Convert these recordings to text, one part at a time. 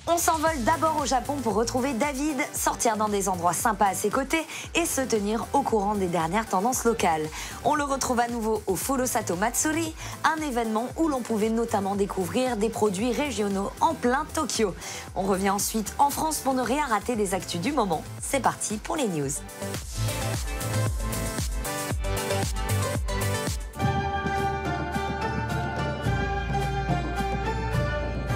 On s'envole d'abord au Japon pour retrouver David, sortir dans des endroits sympas à ses côtés et se tenir au courant des dernières tendances locales. On le retrouve à nouveau au Furusato Matsuri, un événement où l'on pouvait notamment découvrir des produits régionaux en plein Tokyo. On revient ensuite en France pour ne rien rater des actus du moment. C'est parti pour les news.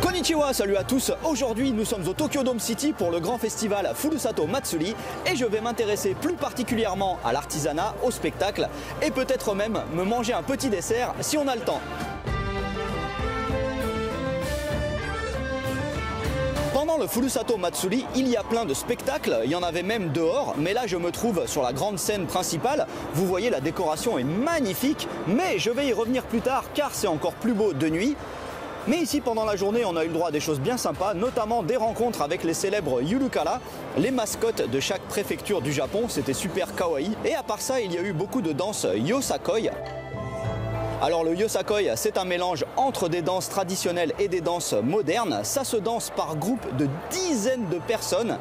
Konnichiwa, salut à tous. Aujourd'hui, nous sommes au Tokyo Dome City pour le grand festival Furusato Matsuri et je vais m'intéresser plus particulièrement à l'artisanat, au spectacle et peut-être même me manger un petit dessert si on a le temps. Pendant le Furusato Matsuri, il y a plein de spectacles, il y en avait même dehors, mais là je me trouve sur la grande scène principale. Vous voyez, la décoration est magnifique, mais je vais y revenir plus tard car c'est encore plus beau de nuit. Mais ici, pendant la journée, on a eu le droit à des choses bien sympas, notamment des rencontres avec les célèbres Yurukara, les mascottes de chaque préfecture du Japon. C'était super kawaii. Et à part ça, il y a eu beaucoup de danses yosakoi. Alors le yosakoi, c'est un mélange entre des danses traditionnelles et des danses modernes. Ça se danse par groupe de dizaines de personnes.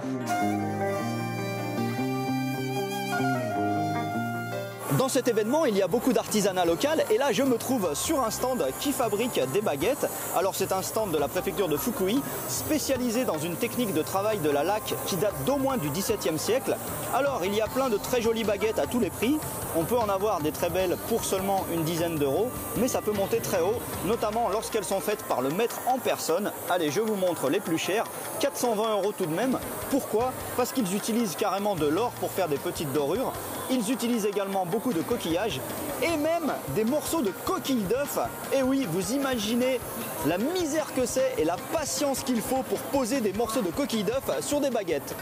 Dans cet événement, il y a beaucoup d'artisanat local et là je me trouve sur un stand qui fabrique des baguettes. Alors c'est un stand de la préfecture de Fukui, spécialisé dans une technique de travail de la laque qui date d'au moins du XVIIe siècle. Alors il y a plein de très jolies baguettes à tous les prix. On peut en avoir des très belles pour seulement une dizaine d'euros, mais ça peut monter très haut, notamment lorsqu'elles sont faites par le maître en personne. Allez, je vous montre les plus chères, 420 euros tout de même. Pourquoi? Parce qu'ils utilisent carrément de l'or pour faire des petites dorures. Ils utilisent également beaucoup de coquillages et même des morceaux de coquilles d'œufs. Et oui, vous imaginez la misère que c'est et la patience qu'il faut pour poser des morceaux de coquilles d'œufs sur des baguettes.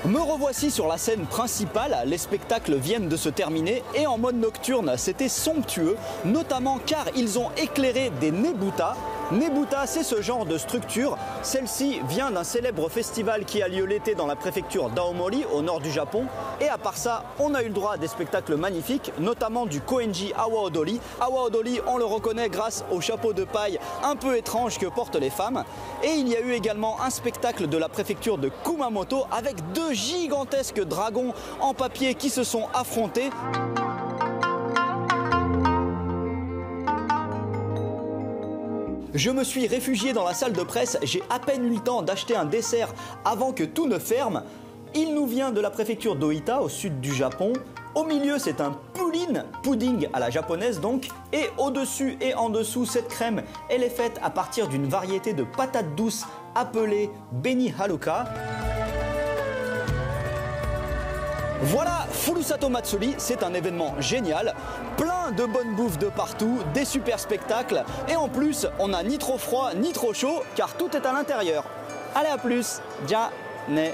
Me revoici sur la scène principale, les spectacles viennent de se terminer et en mode nocturne c'était somptueux, notamment car ils ont éclairé des nebuta. Nebuta, c'est ce genre de structure. Celle-ci vient d'un célèbre festival qui a lieu l'été dans la préfecture d'Aomori, au nord du Japon. Et à part ça, on a eu le droit à des spectacles magnifiques, notamment du Koenji Awa Odori. Awa Odori, on le reconnaît grâce au chapeau de paille un peu étrange que portent les femmes. Et il y a eu également un spectacle de la préfecture de Kumamoto avec deux gigantesques dragons en papier qui se sont affrontés. Je me suis réfugié dans la salle de presse, j'ai à peine eu le temps d'acheter un dessert avant que tout ne ferme. Il nous vient de la préfecture d'Oita, au sud du Japon. Au milieu, c'est un pudding à la japonaise donc. Et au-dessus et en dessous, cette crème, elle est faite à partir d'une variété de patates douces appelée Beni Haruka. Voilà, Furusato Matsuri, c'est un événement génial, plein de bonnes bouffes de partout, des super spectacles et en plus, on n'a ni trop froid ni trop chaud car tout est à l'intérieur. Allez, à plus, ja ne.